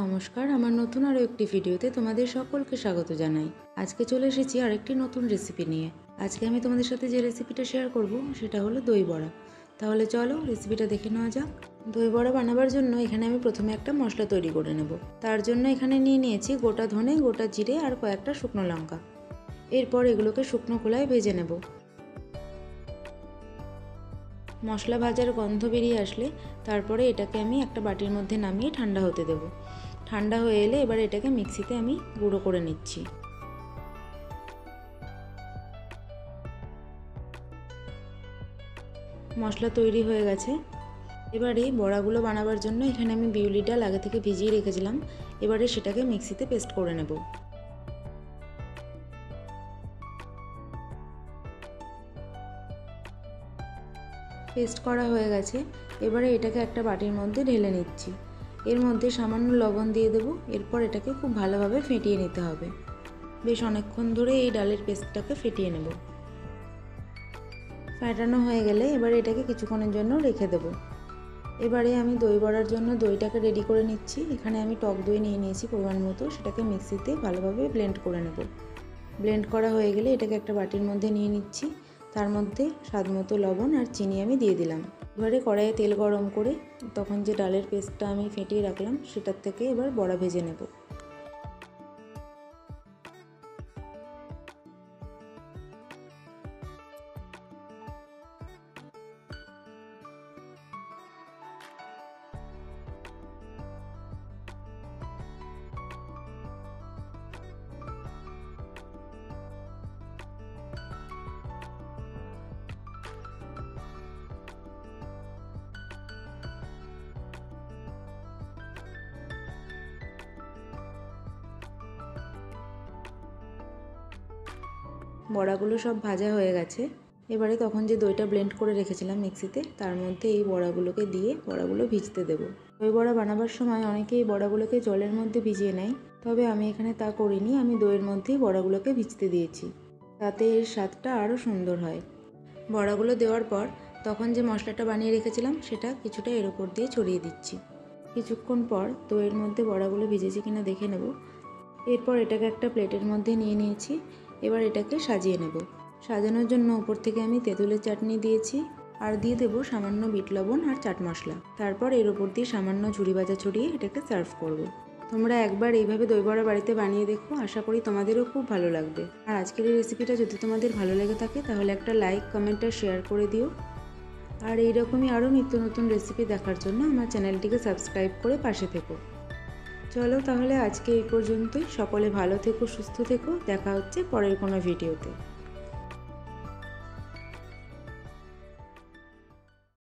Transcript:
নমস্কার, আমার নতুন আরও একটি ভিডিওতে তোমাদের সকলকে স্বাগত জানাই। আজকে চলে এসেছি আরেকটি নতুন রেসিপি নিয়ে। আজকে আমি তোমাদের সাথে যে রেসিপিটা শেয়ার করব সেটা হলো দই বড়া। তাহলে চলো রেসিপিটা দেখে নেওয়া যাক। দই বড়া বানাবার জন্য এখানে আমি প্রথমে একটা মশলা তৈরি করে নেব। তার জন্য এখানে নিয়ে নিয়েছি গোটা ধনে, গোটা জিরে আর কয়েকটা শুকনো লঙ্কা। এরপর এগুলোকে শুকনো খোলায় ভেজে নেব। মশলা ভাজার গন্ধ বেরিয়ে আসলে তারপরে এটাকে আমি একটা বাটির মধ্যে নামিয়ে ঠান্ডা হতে দেব। ঠান্ডা হয়ে এলে এবার এটাকে মিক্সিতে আমি গুঁড়ো করে নিচ্ছি। মশলা তৈরি হয়ে গেছে। এবারে বড়াগুলো বানাবার জন্য এখানে আমি বিউলি ডাল আগে থেকে ভিজিয়ে রেখেছিলাম। এবারে সেটাকে মিক্সিতে পেস্ট করে নেব। পেস্ট করা হয়ে গেছে। এবারে এটাকে একটা বাটির মধ্যে ঢেলে নিচ্ছি। এর মধ্যে সামান্য লবণ দিয়ে দেবো। এরপর এটাকে খুব ভালোভাবে ফেটিয়ে নিতে হবে। বেশ অনেকক্ষণ ধরে এই ডালের পেস্টটাকে ফেটিয়ে নেব। ফেটানো হয়ে গেলে এবারে এটাকে কিছুক্ষণের জন্য রেখে দেবো। এবারে আমি দই বড়ার জন্য দইটাকে রেডি করে নিচ্ছি। এখানে আমি টক দই নিয়ে নিয়েছি পরিমাণ মতো, সেটাকে মিক্সিতে ভালোভাবে ব্লেন্ড করে নেব। ব্লেন্ড করা হয়ে গেলে এটাকে একটা বাটির মধ্যে নিয়ে নিচ্ছি। তার মধ্যে স্বাদ মতো লবণ আর চিনি আমি দিয়ে দিলাম। এবারে কড়াইয়ে তেল গরম করে তখন যে ডালের পেস্টটা আমি ফেটিয়ে রাখলাম সেটার থেকে এবার বড়া ভেজে নেব। বড়াগুলো সব ভাজা হয়ে গেছে। এবারে তখন যে দইটা ব্লেন্ড করে রেখেছিলাম মিক্সিতে তার মধ্যে এই বড়াগুলোকে দিয়ে বড়াগুলো ভিজতে দেবো। দই বড়া বানাবার সময় অনেকেই এই বড়াগুলোকে জলের মধ্যে ভিজিয়ে নেয়, তবে আমি এখানে তা করিনি। আমি দইয়ের মধ্যেই বড়াগুলোকে ভিজতে দিয়েছি, তাতে এর স্বাদটা আরও সুন্দর হয়। বড়াগুলো দেওয়ার পর তখন যে মশলাটা বানিয়ে রেখেছিলাম সেটা কিছুটা এর ওপর দিয়ে ছড়িয়ে দিচ্ছি। কিছুক্ষণ পর দইয়ের মধ্যে বড়াগুলো ভিজেছে কিনা দেখে নেব। এরপর এটাকে একটা প্লেটের মধ্যে নিয়ে নিয়েছি। এবার এটাকে সাজিয়ে নেব। সাজানোর জন্য উপর থেকে আমি তেঁতুলের চাটনি দিয়েছি আর দিয়ে দেবো সামান্য বিট লবণ আর চাট মশলা। তারপর এর ওপর দিয়ে সামান্য ঝুরি ভাজা ছড়িয়ে এটাকে সার্ভ করব। তোমরা একবার এইভাবে দই বড়া বাড়িতে বানিয়ে দেখো, আশা করি তোমাদেরও খুব ভালো লাগবে। আর আজকের এই রেসিপিটা যদি তোমাদের ভালো লেগে থাকে তাহলে একটা লাইক, কমেন্ট আর শেয়ার করে দিও। আর এইরকমই আরও নিত্য নতুন রেসিপি দেখার জন্য আমার চ্যানেলটিকে সাবস্ক্রাইব করে পাশে থেকো। চলো তাহলে আজকে এই পর্যন্তই। সকলে ভালো থেকো, সুস্থ থেকো। দেখা হচ্ছে পরের কোনো ভিডিওতে।